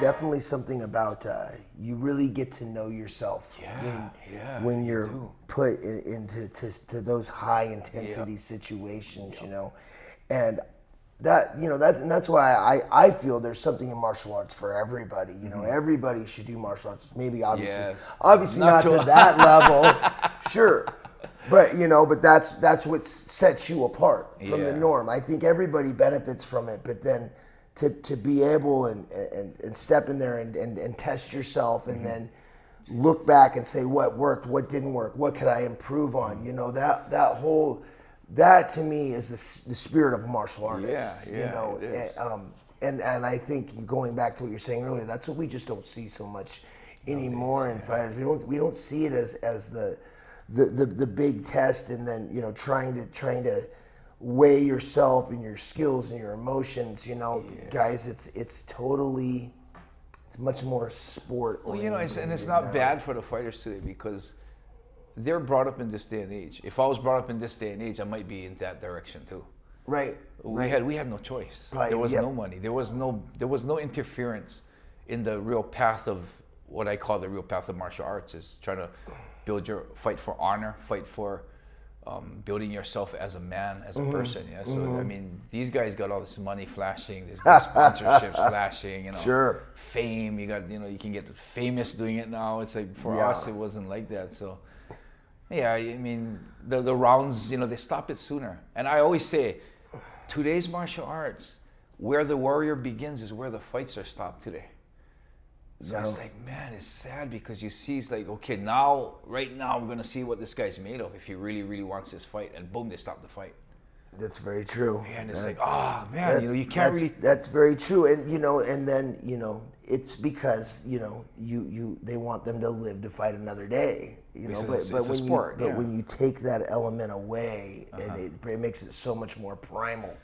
definitely something about you really get to know yourself when you're put into those high intensity situations, you know, and that's why I feel there's something in martial arts for everybody. You know, everybody should do martial arts. Maybe obviously not to that level, sure. But you know, but that's what sets you apart from the norm. I think everybody benefits from it, but then to be able and step in there and test yourself and then look back and say what worked, what didn't work, what could I improve on? You know, that to me is the spirit of a martial artist. You know, and I think going back to what you're saying earlier, that's what we just don't see so much anymore in fighters. We don't see it as the big test, and then, you know, trying to weigh yourself and your skills and your emotions. You know, guys, it's much more sport. Well, you know, it's not bad for the fighters today because they're brought up in this day and age. If I was brought up in this day and age, I might be in that direction too. Right. We had no choice. Right. There was no money. There was no interference in the real path of what I call the real path of martial arts, is trying to fight for honor, fight for building yourself as a man, as a person. Yeah. So I mean, these guys got all this money flashing, there's sponsorships flashing, you know, fame. You got, you know, you can get famous doing it now. It's like for us, it wasn't like that. So yeah, I mean, the rounds, you know, they stop it sooner. And I always say, today's martial arts, where the warrior begins is where the fights are stopped today. So it's like, man, it's sad because you see, it's like, okay, right now, we're going to see what this guy's made of if he really, really wants this fight. And boom, they stop the fight. That's very true. And it's like, man, you know, you can't really. That's very true. And, you know, and then, you know, it's because, you know, they want them to live to fight another day. You know, but when you take that element away, and it makes it so much more primal.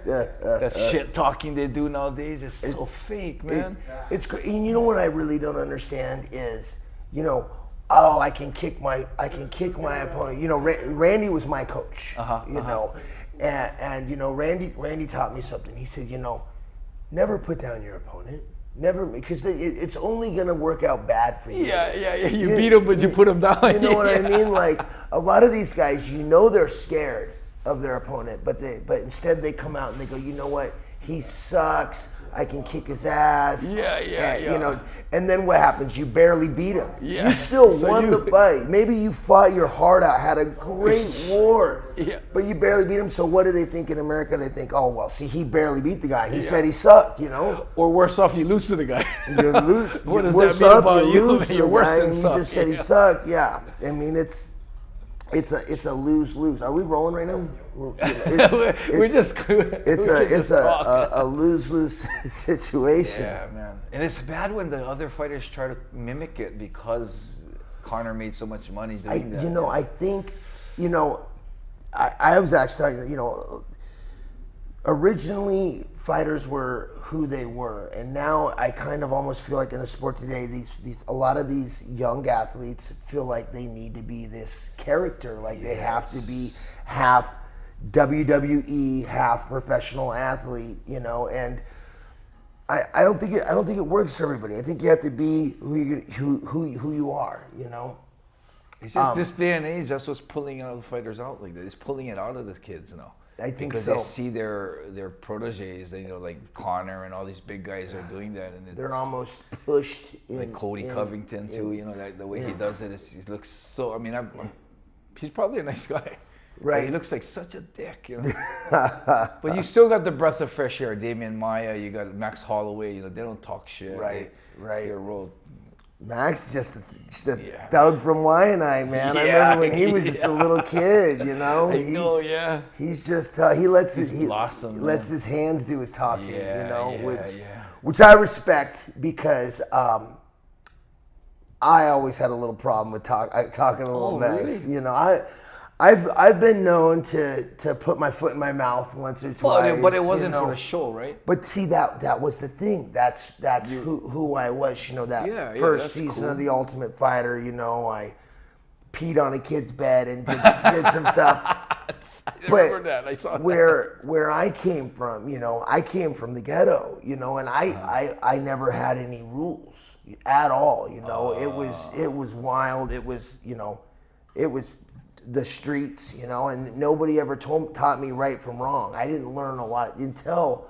That shit talking they do nowadays is so fake, man. It's great. And you know what I really don't understand is, you know, I can kick my opponent. You know, Randy was my coach. You know, and you know, Randy taught me something. He said, you know, never put down your opponent. Never, because it's only gonna work out bad for you. Yeah. You beat him, but you put him down. You know what I mean? Like, a lot of these guys, you know, they're scared of their opponent, but instead they come out and they go, you know what? He sucks. I can kick his ass. Yeah. You know, and then what happens? You barely beat him. Yeah. You still won the fight. Maybe you fought your heart out, had a great war, but you barely beat him. So what do they think in America? They think, oh, well, see, he barely beat the guy. He said he sucked, you know? Or worse off, you lose to the guy. You lose. What does that mean about you? Lose to You're the worse guy, than and suck. you just said he sucked. Yeah. I mean, it's a lose-lose. Are we rolling right now? It's a lose-lose situation. Yeah, man. And it's bad when the other fighters try to mimic it because Conor made so much money doing that. You know, I think, you know, I was actually talking, you know, originally fighters were who they were, and now I kind of almost feel like in the sport today, a lot of these young athletes feel like they need to be this character, like they have to be half WWE, half professional athlete, you know, and I don't think it works for everybody. I think you have to be who you are, you know. It's just this day and age, that's what's pulling the fighters out like that. It's pulling it out of the kids, you know. I think because so. They see their proteges, you know, like Conor and all these big guys are doing that, and they're almost pushed. Like Cody Covington too, you know, the way he does it, he looks so. I mean, he's probably a nice guy. Right. He looks like such a dick, you know. But you still got the breath of fresh air. Damian Maia, you got Max Holloway. You know, they don't talk shit. Right. They're real. Max just a thug from Wyanite, man. I remember when he was just a little kid, you know. He's just he lets his hands do his talking, you know, which I respect because I always had a little problem with talking a little mess. Really? You know, I've been known to put my foot in my mouth once or twice. But it wasn't for the show, right? But see, that was the thing. That's who I was. You know, that first season of The Ultimate Fighter. You know, peed on a kid's bed and did some stuff. I remember that. I saw that. Where I came from, you know, I came from the ghetto, you know, and I never had any rules at all, you know. It was wild. It was, you know, it was the streets, you know, and nobody ever taught me right from wrong. I didn't learn a lot until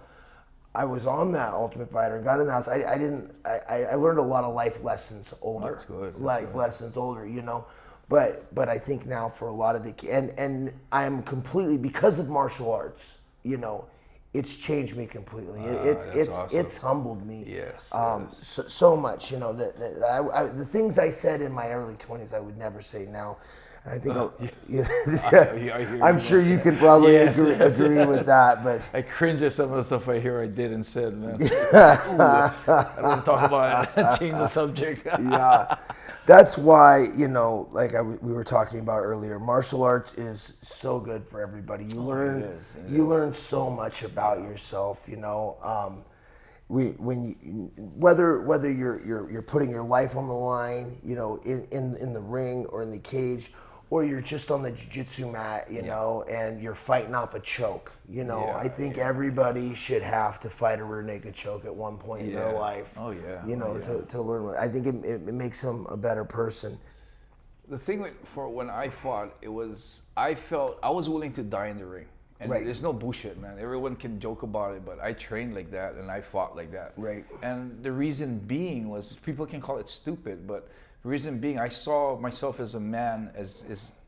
I was on that Ultimate Fighter and got in the house. I learned a lot of life lessons older. That's good. Lessons older, you know. But I think now for a lot of the and I am completely, because of martial arts, you know, it's changed me completely. It's humbled me. Yes. So much, you know, that the things I said in my early 20s I would never say now. And I think I'm sure you could probably agree with that. But I cringe at some of the stuff I hear I did and said, man. I don't want to talk about it. Change the subject. Yeah. That's why, you know, like we were talking about earlier, martial arts is so good for everybody. You learn so much about yourself, you know. Whether you're putting your life on the line, you know, in the ring or in the cage, or you're just on the jiu-jitsu mat, you know, and you're fighting off a choke. You know, I think everybody should have to fight a rear naked choke at one point in their life. Oh yeah. You know, to learn. I think it makes them a better person. The thing for when I fought, I felt I was willing to die in the ring. And there's no bullshit, man. Everyone can joke about it, but I trained like that and I fought like that. Right. And the reason being was, people can call it stupid, but the reason being, I saw myself as a man, as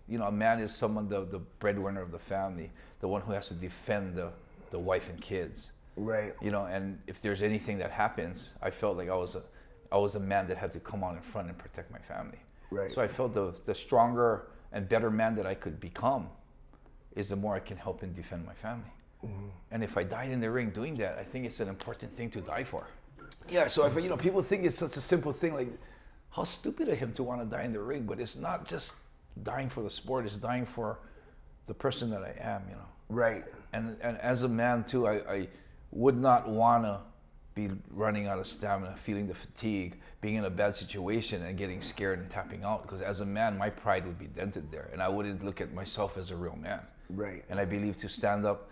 you know, a man is someone, the breadwinner of the family, the one who has to defend the wife and kids. Right. You know, and if there's anything that happens, I felt like I was a man that had to come on in front and protect my family. Right. So I felt the stronger and better man that I could become is the more I can help and defend my family. Mm-hmm. And if I died in the ring doing that, I think it's an important thing to die for. Yeah, so if, you know, people think it's such a simple thing, like, how stupid of him to want to die in the ring, but it's not just dying for the sport, it's dying for the person that I am, you know. Right. And as a man too, I would not want to be running out of stamina, feeling the fatigue, being in a bad situation and getting scared and tapping out, because as a man, my pride would be dented there, and I wouldn't look at myself as a real man. Right. And I believe to stand up,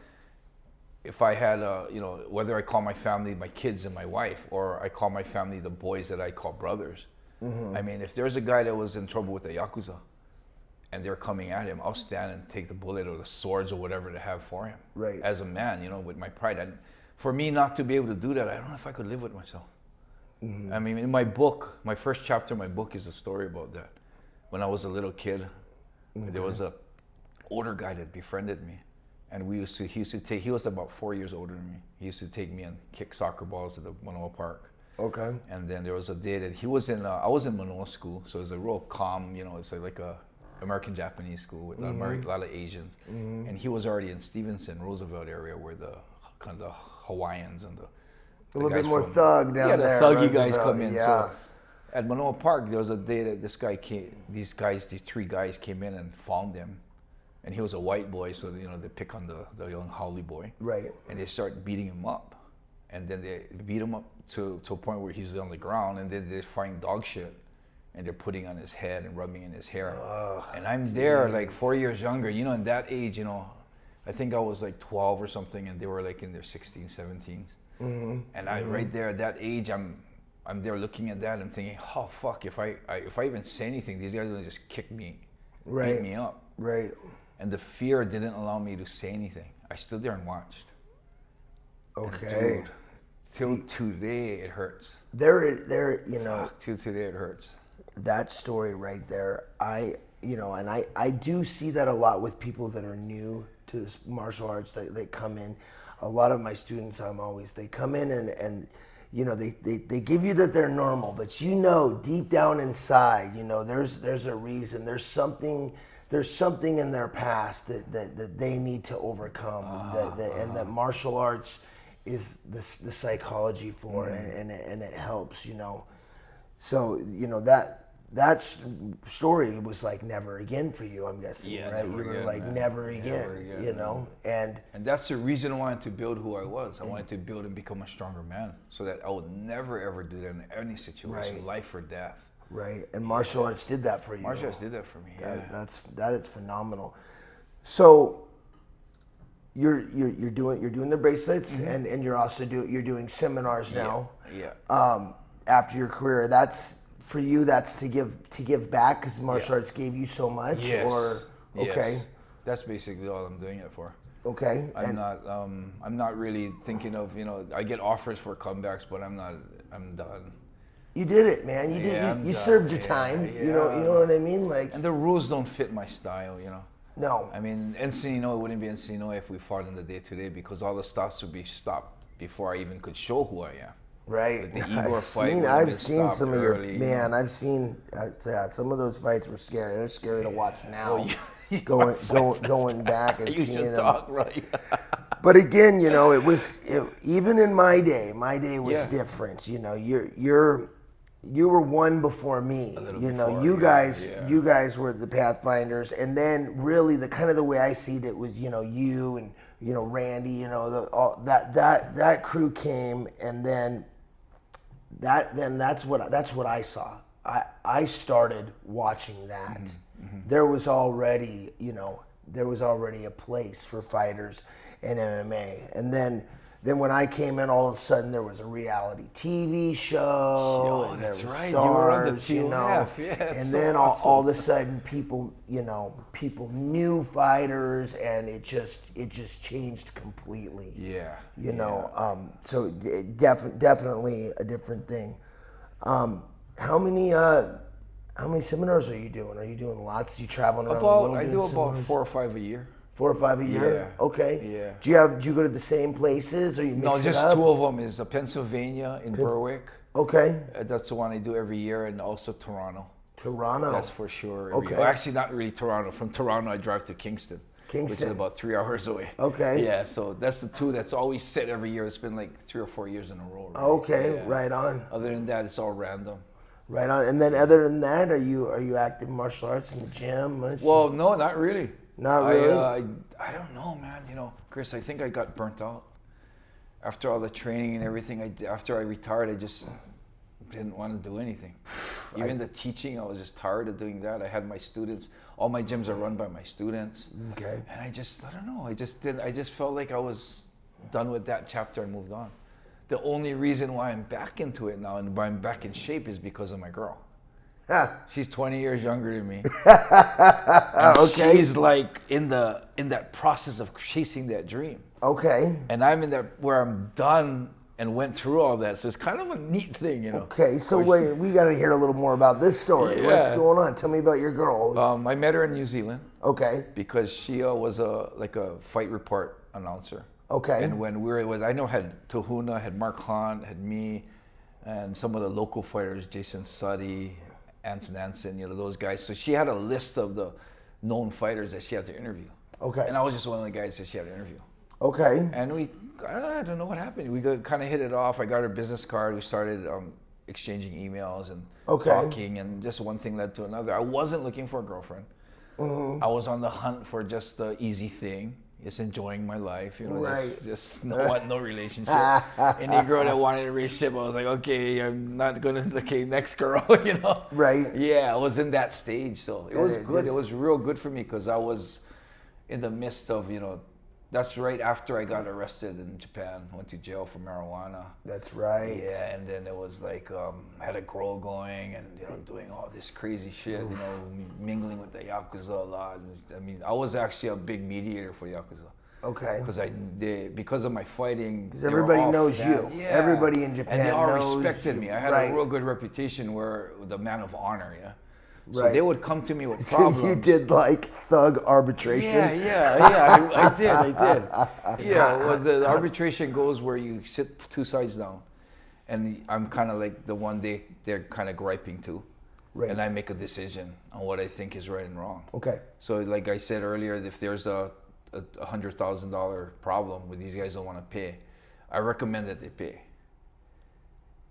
if I had, you know, whether I call my family my kids and my wife, or I call my family the boys that I call brothers. Mm-hmm. I mean, if there's a guy that was in trouble with the Yakuza and they're coming at him, I'll stand and take the bullet or the swords or whatever to have for him. Right. As a man, you know, with my pride. For me not to be able to do that, I don't know if I could live with myself. Mm-hmm. I mean, in my book, my first chapter of my book is a story about that. When I was a little kid, there was a older guy that befriended me. And he was about 4 years older than me. He used to take me and kick soccer balls at the Manoa Park. Okay. And then there was a day that he was in, I was in Manoa school, so it was a real calm, you know, it's like a American-Japanese school with a lot of Asians. Mm-hmm. And he was already in Stevenson, Roosevelt area, where the kind of the Hawaiians and a little bit more thug down there. Yeah, the thuggy guys come in. Yeah. So at Manoa Park, there was a day that these three guys came in and found him. And he was a white boy, so, you know, they pick on the young Howley boy. Right. And they start beating him up. And then they beat him up to a point where he's on the ground, and then they find dog shit, and they're putting on his head and rubbing in his hair. And I'm there, like 4 years younger, you know, in that age, you know, I think I was like 12 or something, and they were like in their 16s, 17s. Mm-hmm. And I, right there at that age, I'm there looking at that, and I'm thinking, oh fuck, if I even say anything, these guys are gonna just kick me, beat me up. Right. And the fear didn't allow me to say anything. I stood there and watched. Okay. And dude, till today it hurts. There, you know. Till today it hurts. That story right there, I do see that a lot with people that are new to this martial arts. They come in. A lot of my students, they come in and you know, they give you that they're normal, but you know, deep down inside, you know, there's a reason. There's something in their past that they need to overcome, and that martial arts is the psychology for it, and it helps, you know. So, you know, that story was like never again for you, I'm guessing, right? You were like, never again, you know? And that's the reason I wanted to build who I was. I wanted to build and become a stronger man, so that I would never ever do that in any situation, life or death. Right, and martial arts did that for you. Martial arts did that for me. Yeah, that is phenomenal. So you're doing the bracelets, and you're also doing seminars now. Yeah. After your career, that's for you. That's to give back because martial arts gave you so much. Yes. Or okay. Yes. That's basically all I'm doing it for. Okay. I'm not really thinking of, I get offers for comebacks, but I'm done. You did it, man. You did. You served your time. Yeah. You know what I mean? Like. And the rules don't fit my style, No. I mean, Enson Inoue wouldn't be Enson Inoue if we fought in the day-to-day because all the stuff would be stopped before I even could show who I am. Right. Like the Igor fight. I've seen some of your early, I've seen some of those fights were scary. They're scary to watch now. Well, Going back and you seeing them. Talk, right? But again, it was even in my day. My day was different. You were one before me. You guys were the Pathfinders, and then really the kind of the way I see it was you and Randy. That crew came, and then that's what I saw. I started watching that. There was already a place for fighters in MMA, and then when I came in, all of a sudden there was a reality TV show, and there were stars, You were on the TOF, and so then awesome. all of a sudden people knew fighters, and it just changed completely. Yeah. So definitely a different thing. How many seminars are you doing? Are you doing lots? You traveling around the world? I do about 4 or 5 a year. 4 or 5 a year? Yeah. Okay. Yeah. Do you go to the same places, or you mix it just up? 2 of them is Pennsylvania in Berwick. Okay. That's the one I do every year, and also Toronto. Toronto. That's for sure. Okay. Well, actually, not really Toronto. From Toronto, I drive to Kingston. Which is about 3 hours away. Okay. Yeah, so that's the 2 that's always set every year. It's been like 3 or 4 years in a row. Right? Okay, Yeah. right on. Other than that, it's all random. Right on. And then other than that, are you active in martial arts in the gym much? Well, no, not really. Not really? I don't know, man. Chris, I think I got burnt out. After all the training and everything, after I retired, I just didn't want to do anything. Even the teaching, I was just tired of doing that. I had my students, all my gyms are run by my students. Okay. And I don't know, I just felt like I was done with that chapter and moved on. The only reason why I'm back into it now and why I'm back in shape is because of my girl. She's 20 years younger than me. Okay. She's like in that process of chasing that dream. Okay. And I'm in that where I'm done and went through all that. So it's kind of a neat thing, Okay, so wait, we got to hear a little more about this story. Yeah. What's going on? Tell me about your girl. I met her in New Zealand. Okay. Because she was a fight report announcer. Okay. And when had Tahuna, had Mark Hunt, had me, and some of the local fighters, Jason Suddy, Anderson, those guys. So she had a list of the known fighters that she had to interview. Okay. And I was just one of the guys that she had to interview. Okay. And I don't know what happened. We kind of hit it off. I got her business card. We started exchanging emails and talking, and just one thing led to another. I wasn't looking for a girlfriend. I was on the hunt for just the easy thing. Just enjoying my life, right. just no relationship. Any girl that wanted a relationship, I was like, okay, I'm not gonna, next girl, Right. Yeah, I was in that stage, so it was good. It was real good for me because I was in the midst of, that's right after I got arrested in Japan, went to jail for marijuana. That's right. Yeah, and then it was like, had a grow going and, doing all this crazy shit, mingling with the Yakuza a lot. I mean, I was actually a big mediator for Yakuza. Okay. Because of my fighting. Because everybody knows you. Yeah. Everybody in Japan knows you. And they all respected me. I had a real good reputation where the man of honor, yeah. So they would come to me with problems. So you did like thug arbitration? Yeah, I did. Yeah, well, the arbitration goes where you sit 2 sides down. And I'm kind of like the one they're kind of griping to. Right. And I make a decision on what I think is right and wrong. Okay. So like I said earlier, if there's a $100,000 problem where these guys don't want to pay, I recommend that they pay.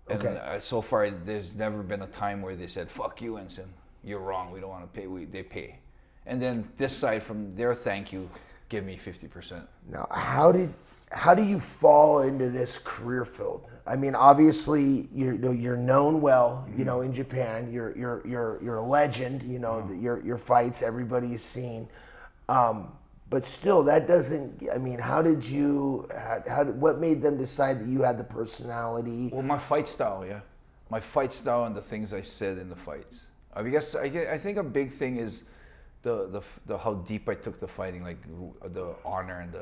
And so far, there's never been a time where they said, fuck you, Enson. You're wrong. We don't want to pay. They pay. And then this side, from their thank you, give me 50%. Now, how how do you fall into this career field? I mean, obviously, you're known well, in Japan. You're a legend. Your fights, everybody's seen. But still, that doesn't. I mean, how did you? What made them decide that you had the personality? Well, my fight style, my fight style and the things I said in the fights. I guess I think a big thing is the how deep I took the fighting, like the honor and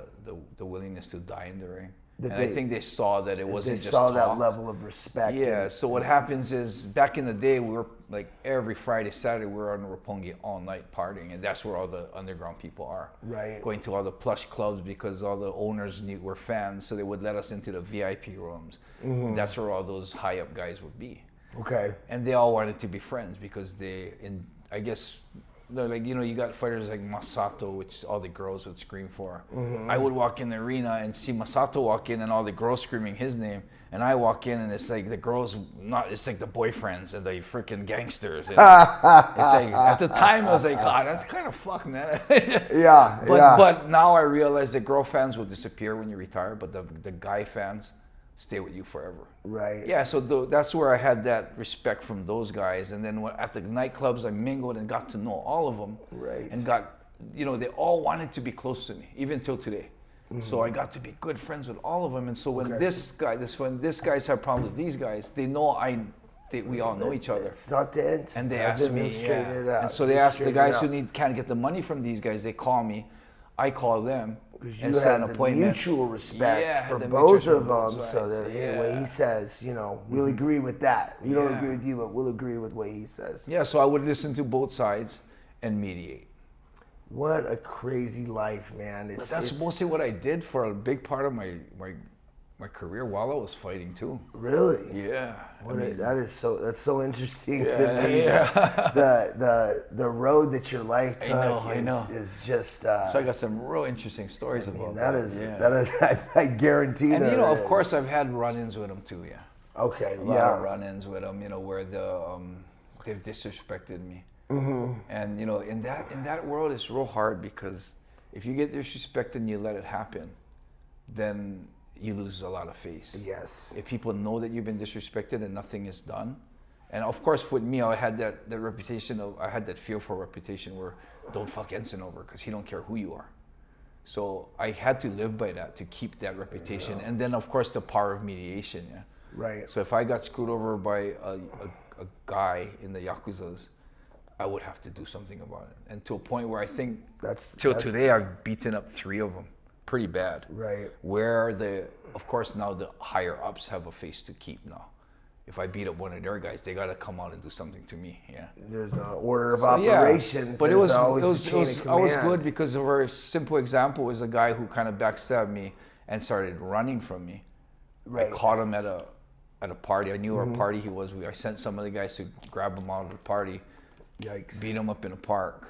the willingness to die in the ring. And I think they saw that it wasn't just talk. They saw talk. that level of respect. Yeah. So what happens is, back in the day, we were like every Friday, Saturday, we were on Roppongi all night partying, and that's where all the underground people are. Right. Going to all the plush clubs because all the owners were fans, so they would let us into the VIP rooms. And that's where all those high up guys would be. Okay. And they all wanted to be friends because I guess, like, you got fighters like Masato, which all the girls would scream for. I would walk in the arena and see Masato walk in and all the girls screaming his name. And I walk in and it's like the girls, it's like the boyfriends and the freaking gangsters. And it's like, at the time I was like, God, that's kind of fucked, man. But now I realize that girl fans will disappear when you retire, but the guy fans stay with you forever. Right. Yeah, so that's where I had that respect from those guys. And then at the nightclubs, I mingled and got to know all of them. Right. And they all wanted to be close to me, even till today. So I got to be good friends with all of them. And so when when this guys have problems with these guys, they know we all know each other. It's not the end. And they ask me, and so they ask the guys who can't get the money from these guys, they call me, I call them. Because you have the mutual respect for both of them, so that what he says, we'll agree with that. We don't agree with you, but we'll agree with what he says. Yeah, so I would listen to both sides and mediate. What a crazy life, man! That's mostly what I did for a big part of my career while I was fighting too. Really? Yeah. That's so interesting to me. The road that your life took is just. So I got some real interesting stories about that. That is. I guarantee. And of course, I've had run-ins with them too. Yeah. Okay. A lot of run-ins with them. Where they've disrespected me. And in that world, it's real hard because if you get disrespected and you let it happen, then you lose a lot of face. Yes. If people know that you've been disrespected and nothing is done, and of course with me, I had that reputation I had that fearful reputation where don't fuck Enson over because he don't care who you are. So I had to live by that to keep that reputation, and then of course the power of mediation. Yeah. Right. So if I got screwed over by a guy in the Yakuzas, I would have to do something about it, and to a point where I think till today I've beaten up 3 of them. Pretty bad. Right. Where of course now the higher ups have a face to keep now. If I beat up one of their guys, they got to come out and do something to me. Yeah. There's an order of operations. But There's I always was good because a very simple example was a guy who kind of backstabbed me and started running from me. Right. I caught him at a party. I knew where party he was. I sent some of the guys to grab him out of the party. Yikes. Beat him up in a park,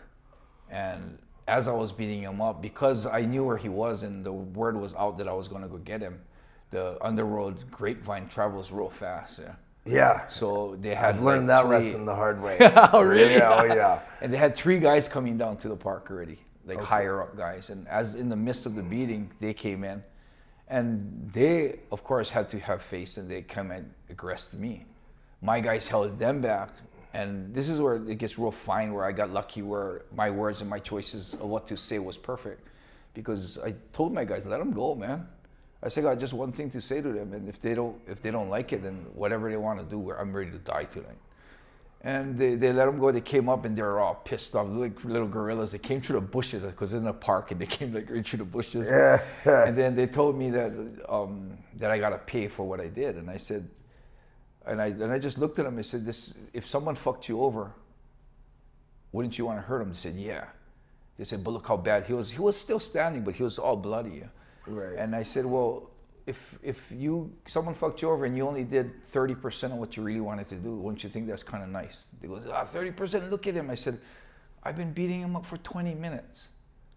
and as I was beating him up, because I knew where he was and the word was out that I was going to go get him, the underworld grapevine travels real fast. Yeah. Yeah. So they had. I've learned that lesson the hard way. Oh, really? Yeah. Oh, yeah. And they had 3 guys coming down to the park already, higher up guys. And as in the midst of the beating, they came in, and they, of course, had to have face, and they come and aggressed me. My guys held them back. And this is where it gets real fine, where I got lucky, where my words and my choices of what to say was perfect. Because I told my guys, let them go, man. I said, I got just one thing to say to them, and if they don't like it, then whatever they want to do, I'm ready to die tonight. And they let them go. They came up and they were all pissed off, like little gorillas. They came through the bushes because in the park, and they came right through the bushes. Yeah. And then they told me that I got to pay for what I did, and I said. And I just looked at him and said, if someone fucked you over, wouldn't you want to hurt him? They said, yeah. They said, but look how bad he was. He was still standing, but he was all bloody. Right. And I said, well, if someone fucked you over and you only did 30% of what you really wanted to do, wouldn't you think that's kind of nice? They go, 30%, look at him. I said, I've been beating him up for 20 minutes.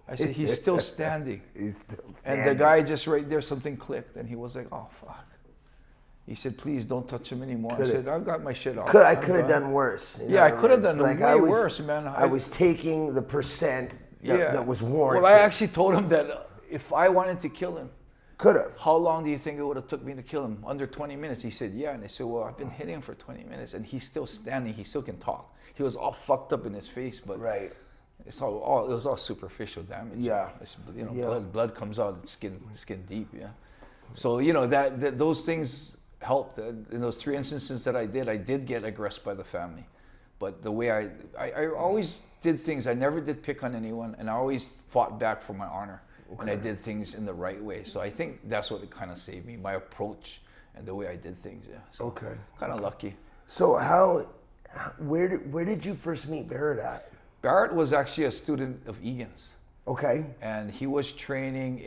I said, he's still standing. He's still standing. And the guy just right there, something clicked, and he was like, oh, fuck. He said, please don't touch him anymore. I said, I've got my shit off. I could have done worse. Yeah, I could have done way worse, man. I was taking the percent that was warranted. Well, I actually told him that if I wanted to kill him, Could have. How long do you think it would have took me to kill him? Under 20 minutes. He said, yeah. And I said, well, I've been hitting him for 20 minutes and he's still standing. He still can talk. He was all fucked up in his face, but Right. it was all superficial damage. Yeah. You know, blood comes out, it's skin deep, yeah. So, you know, that those things helped. In those 3 instances that I did get aggressed by the family. But the way I always did things, I never did pick on anyone, and I always fought back for my honor. Okay. And I did things in the right way. So I think that's what kind of saved me, my approach and the way I did things, yeah. So okay. Kind of lucky. So where did you first meet Barrett at? Barrett was actually a student of Egan's. Okay. And he was training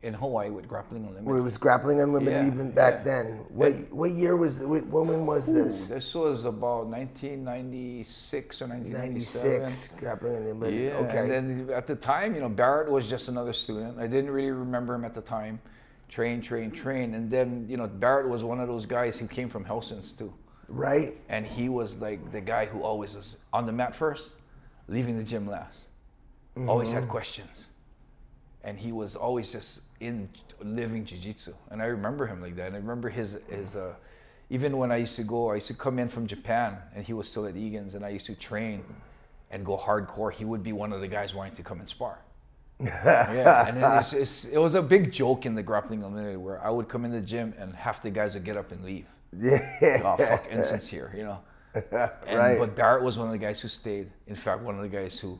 in Hawaii with Grappling Unlimited. Well, it was Grappling Unlimited even back then. What year was when was this? This was about 1996 or 1997. 96, Grappling Unlimited. Yeah. Okay. And then at the time, you know, Barrett was just another student. I didn't really remember him at the time. Train. And then, you know, Barrett was one of those guys who came from Helson's too. Right. And he was like the guy who always was on the mat first, leaving the gym last. Mm-hmm. Always had questions. And he was always just in living jiu-jitsu. And I remember him like that. And I remember his even when I used to come in from Japan and he was still at Egan's and I used to train and go hardcore. He would be one of the guys wanting to come and spar. Yeah, and it was a big joke in the Grappling Unlimited where I would come in the gym and half the guys would get up and leave. Yeah. Oh, fuck, Enson's here, you know. Right. But Barrett was one of the guys who stayed. In fact, one of the guys who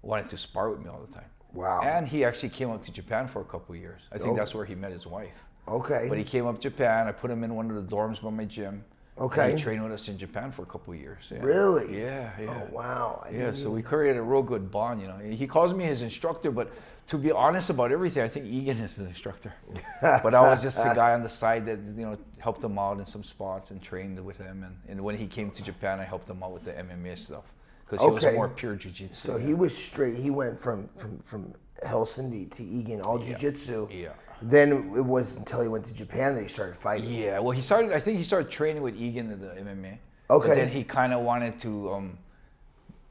wanted to spar with me all the time. Wow. And he actually came up to Japan for a couple of years. I think that's where he met his wife. Okay. But he came up to Japan. I put him in one of the dorms by my gym. Okay. And he trained with us in Japan for a couple of years. Yeah. Really? Yeah. Oh, wow. So we created a real good bond, you know. He calls me his instructor, but to be honest about everything, I think Egan is his instructor. But I was just the guy on the side that, you know, helped him out in some spots and trained with him. And when he came to Japan, I helped him out with the MMA stuff. Because he was more pure jiu-jitsu. So he was straight, he went from Helsinki to Egan, all jiu-jitsu. Yeah. Then it wasn't until he went to Japan that he started fighting. Yeah, well, I think he started training with Egan in the MMA. Okay. But then he kind of wanted to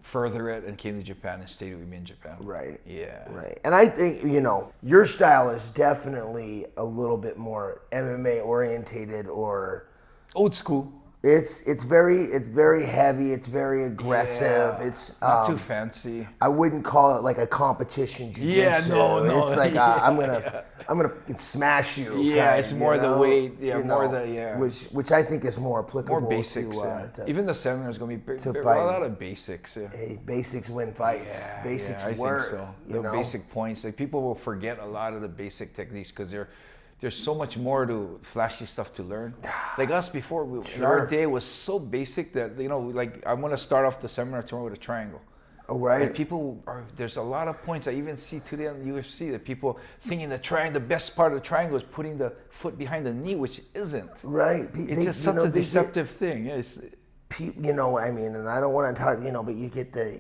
further it and came to Japan and stayed with me in Japan. Right. Yeah. Right. And I think, you know, your style is definitely a little bit more MMA orientated or old school. It's very heavy, it's very aggressive. Yeah, it's not too fancy. I wouldn't call it like a competition jiu-jitsu. Yeah, no. It's like I'm gonna smash you. Yeah, it's more the weight. Yeah, more the which I think is more applicable. More basics. To even the seminar is gonna be a lot of basics. Yeah. Hey, basics win fights. Yeah, basics I work. think so. You the know? Basic points. Like people will forget a lot of the basic techniques because there's so much more to flashy stuff to learn. Like us before, in our day was so basic that, you know, like I'm gonna start off the seminar tomorrow with a triangle. Oh, right. And there's a lot of points I even see today on the UFC that people thinking the best part of the triangle is putting the foot behind the knee, which isn't. Right. It's just such a deceptive thing. Yeah, you know, I mean, and I don't want to talk, you know, but you get the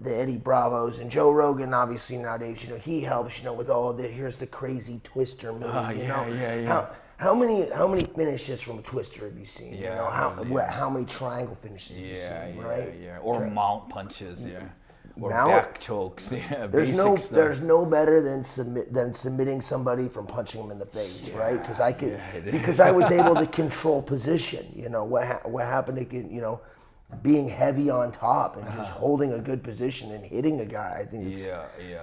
Eddie Bravos and Joe Rogan, obviously nowadays, you know, he helps, you know, with all the, here's the crazy twister move, you know. Yeah. How many finishes from a twister have you seen? Yeah, you know, how many triangle finishes have you seen, right? Yeah. Or mount punches, yeah. Or mount, back chokes, yeah. There's no better than submitting somebody from punching them in the face, right? Because I was able to control position. You know what happened to, you know, being heavy on top and just holding a good position and hitting a guy. I think it's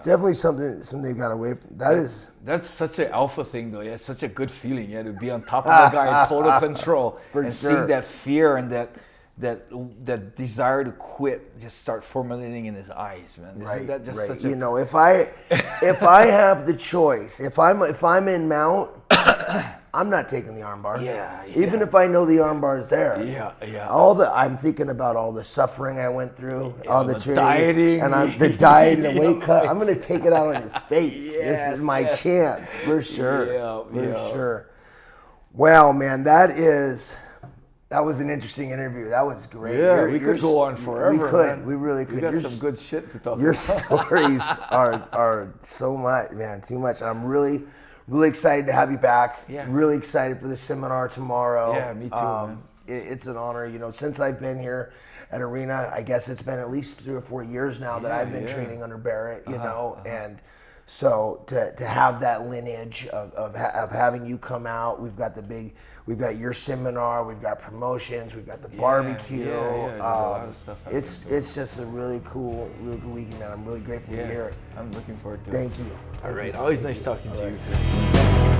definitely something they've got away from. That's such an alpha thing though. Yeah, it's such a good feeling. Yeah, to be on top of a guy in total control and seeing that fear and that desire to quit just start formulating in his eyes, man. Isn't that just such you know, if I have the choice, if I'm in mount, I'm not taking the armbar. Yeah. Even if I know the armbar is there. Yeah. I'm thinking about all the suffering I went through, all the dieting, and the diet and the weight cut. I'm gonna take it out on your face. This is my chance for sure. For sure. Well, man, that was an interesting interview. That was great. Yeah, we could go on forever. We could. Man. We really could. We got some good shit to talk about. Your stories are so much, man, too much. I'm really excited to have you back. Yeah. Really excited for the seminar tomorrow. Yeah, me too, man. It's an honor. You know, since I've been here at Arena, I guess it's been at least 3 or 4 years now that I've been training under Barrett, you know, and So to have that lineage of having you come out, we've got your seminar, we've got promotions, we've got the barbecue. There's a lot of stuff It's just a really cool weekend, man. I'm really grateful to hear it. I'm looking forward to it. Thank you. All right, always nice talking to you.